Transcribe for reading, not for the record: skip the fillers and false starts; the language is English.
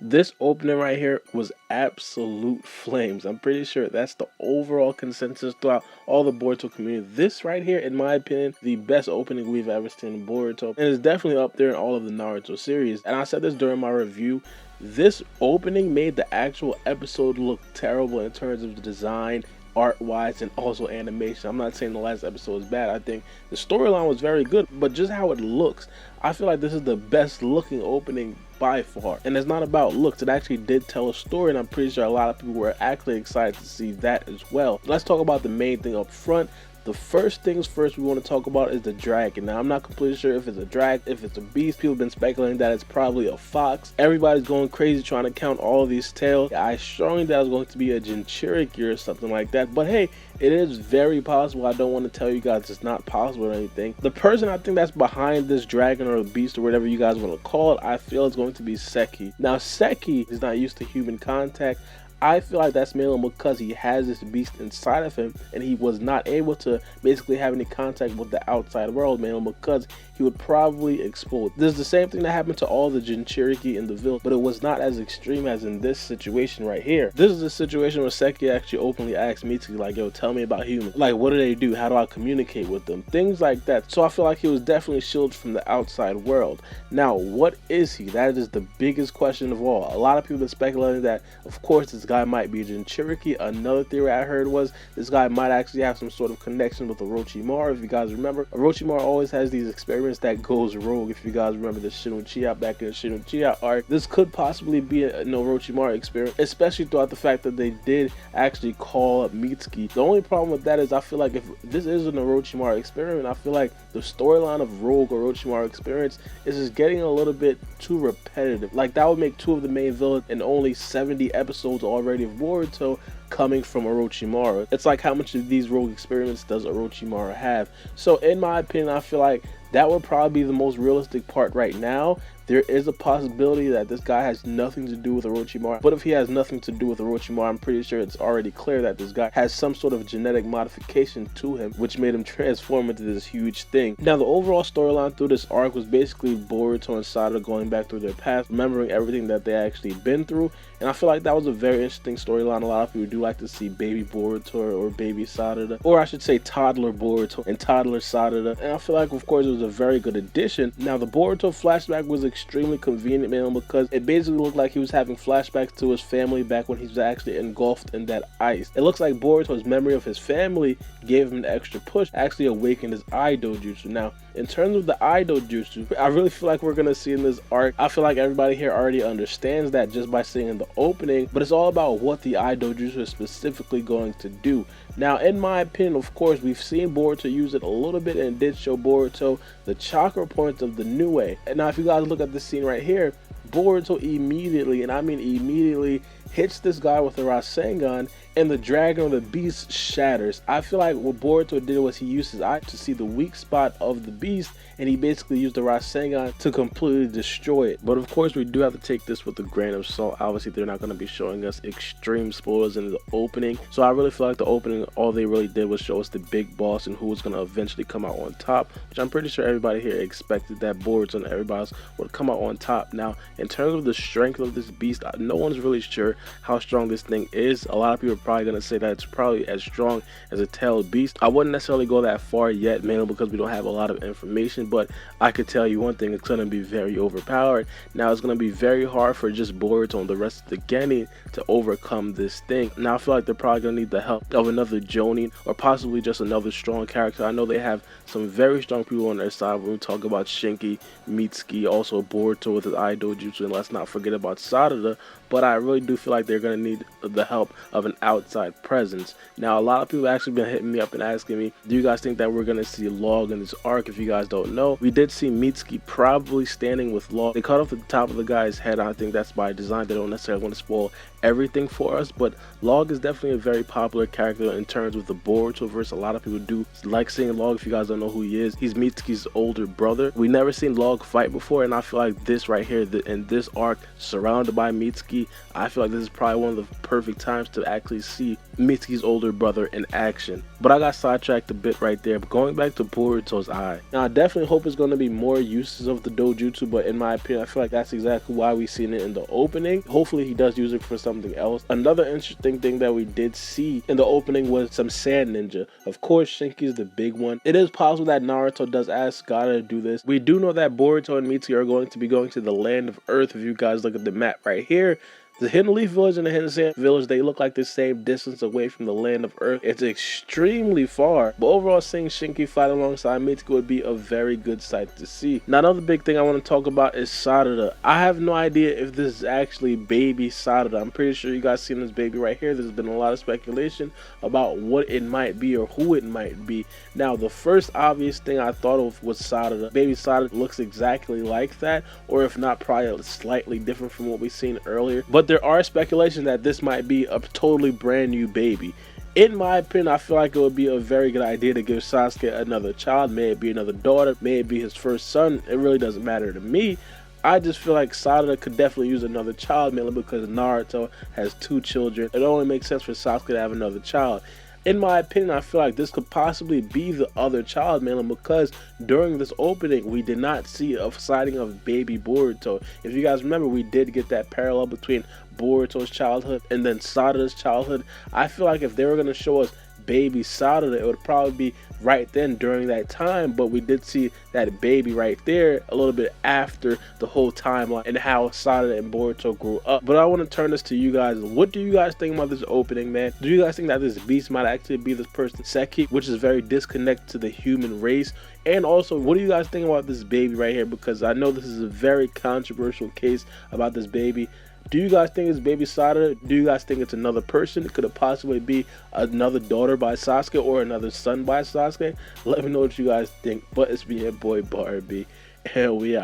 This opening right here was absolute flames. I'm pretty sure that's the overall consensus throughout all the Boruto community. This right here, in my opinion, the best opening we've ever seen in Boruto, and it's definitely up there in all of the Naruto series. And I said this during my review, this opening made the actual episode look terrible in terms of the design, art-wise, and also animation. I'm not saying the last episode was bad. I think the storyline was very good, but just how it looks, I feel like this is the best looking opening by far. And it's not about looks, it actually did tell a story, and I'm pretty sure a lot of people were actually excited to see that as well. Let's talk about the main thing up front. The first things first we want to talk about is the dragon. Now, I'm not completely sure if it's a dragon, if it's a beast. People have been speculating that it's probably a fox. Everybody's going crazy trying to count all these tails. I strongly doubt it's going to be a jinchuriki or something like that. But hey, it is very possible. I don't want to tell you guys it's not possible or anything. The person I think that's behind this dragon or beast or whatever you guys want to call it, I feel is going to be Seki. Now, Seki is not used to human contact. I feel like that's mainly because he has this beast inside of him and he was not able to basically have any contact with the outside world, mainly because he would probably explode. This is the same thing that happened to all the jinchuriki in the village, but it was not as extreme as in this situation right here. This is a situation where Seki actually openly asked Mitsuki, like, yo, tell me about humans. Like, what do they do? How do I communicate with them? Things like that. So I feel like he was definitely shielded from the outside world. Now, what is he? That is the biggest question of all. A lot of people are speculating that, of course, this guy might be a jinchuriki. Another theory I heard was this guy might actually have some sort of connection with Orochimaru. If you guys remember, Orochimaru always has these experiments that goes rogue. If you guys remember the Shin Uchiha back in the Shin Uchiha arc, this could possibly be an Orochimaru experiment, especially throughout the fact that they did actually call up Mitsuki. The only problem with that is I feel like if this is an Orochimaru experiment, I feel like the storyline of rogue Orochimaru experience is just getting a little bit too repetitive. Like, that would make two of the main villains in only 70 episodes already of Boruto coming from Orochimaru. It's like, how much of these rogue experiments does Orochimaru have? So in my opinion, I feel like that would probably be the most realistic part right now. There is a possibility that this guy has nothing to do with Orochimaru, but if he has nothing to do with Orochimaru, I'm pretty sure it's already clear that this guy has some sort of genetic modification to him, which made him transform into this huge thing. Now, the overall storyline through this arc was basically Boruto and Sarada going back through their past, remembering everything that they actually been through, and I feel like that was a very interesting storyline. A lot of people do like to see baby Boruto or baby Sarada, or I should say toddler Boruto and toddler Sarada, and I feel like, of course, it was a very good addition. Now, the Boruto flashback was extremely convenient, man, because it basically looked like he was having flashbacks to his family back when he was actually engulfed in that ice. It looks like Boruto's memory of his family gave him an extra push, actually awakened his Ido jutsu. Now, in terms of the Ido jutsu, I really feel like we're gonna see in this arc, I feel like everybody here already understands that just by seeing the opening, but it's all about what the Ido jutsu is specifically going to do. Now, in my opinion, of course, we've seen Boruto use it a little bit, and it did show Boruto the chakra points of the new way. And now, if you guys look at this scene right here, Boruto immediately, and I mean immediately, hits this guy with a Rasengan, and the dragon or the beast shatters. I feel like what Boruto did was he used his eye to see the weak spot of the beast, and he basically used the Rasengan to completely destroy it. But of course, we do have to take this with a grain of salt. Obviously, they're not going to be showing us extreme spoilers in the opening, so I really feel like the opening, all they really did was show us the big boss and who was going to eventually come out on top, which I'm pretty sure everybody here expected that Boruto and everybody else would come out on top. Now, in terms of the strength of this beast, no one's really sure how strong this thing is. A lot of people are probably going to say that it's probably as strong as a tailed beast. I wouldn't necessarily go that far yet, mainly because we don't have a lot of information, but I could tell you one thing, it's going to be very overpowered. Now, it's going to be very hard for just Boruto and the rest of the Genin to overcome this thing. Now, I feel like they're probably going to need the help of another Jonin, or possibly just another strong character. I know they have some very strong people on their side when we talk about Shinki, Mitsuki, also Boruto with his Ido jutsu, and let's not forget about Sarada. But I really do feel like they're going to need the help of an outside presence. Now, a lot of people have actually been hitting me up and asking me, do you guys think that we're going to see Log in this arc? If you guys don't know, we did see Mitsuki probably standing with Log. They cut off the top of the guy's head. I think that's by design. They don't necessarily want to spoil everything for us, but Log is definitely a very popular character in terms of the Boruto verse. A lot of people do like seeing Log. If you guys don't know who he is, he's Mitsuki's older brother. We never seen Log fight before, and I feel like this right here, in this arc, surrounded by Mitsuki, I feel like this is probably one of the perfect times to actually see Mitsuki's older brother in action. But I got sidetracked a bit right there. But going back to Boruto's eye, now I definitely hope it's going to be more uses of the dojutsu, but in my opinion I feel like that's exactly why we seen it in the opening. Hopefully he does use it for something else. Another interesting thing that we did see in the opening was some sand ninja. Of course Shinki is the big one. It is possible that Naruto does ask Sarada to do this. We do know that Boruto and Mitsuki are going to be going to the land of Earth. If you guys look at the map right here, the Hidden Leaf Village and the Hidden Sand Village, they look like the same distance away from the land of Earth. It's extremely far, but overall seeing Shinki fight alongside Mitsuki would be a very good sight to see. Now another big thing I want to talk about is Sarada. I have no idea if this is actually baby Sarada. I'm pretty sure you guys seen this baby right here. There's been a lot of speculation about what it might be or who it might be. Now the first obvious thing I thought of was Sarada. Baby Sarada looks exactly like that, or if not probably slightly different from what we've seen earlier. But there are speculations that this might be a totally brand new baby. In my opinion, I feel like it would be a very good idea to give Sasuke another child. May it be another daughter, may it be his first son. It really doesn't matter to me. I just feel like Sarada could definitely use another child, mainly because Naruto has 2 children. It only makes sense for Sasuke to have another child. In my opinion, I feel like this could possibly be the other child, mainly because during this opening, we did not see a sighting of baby Boruto. If you guys remember, we did get that parallel between Boruto's childhood and then Sarada's childhood. I feel like if they were going to show us baby Sarada, it would probably be right then during that time, but we did see that baby right there a little bit after the whole timeline and how Sarada and Boruto grew up. But I want to turn this to you guys. What do you guys think about this opening, man? Do you guys think that this beast might actually be this person Seki, which is very disconnected to the human race? And also, what do you guys think about this baby right here? Because I know this is a very controversial case about this baby. Do you guys think it's baby Sarada? Do you guys think it's another person? Could it possibly be another daughter by Sasuke or another son by Sasuke? Let me know what you guys think. But it's me, your boy Barbie, and we out.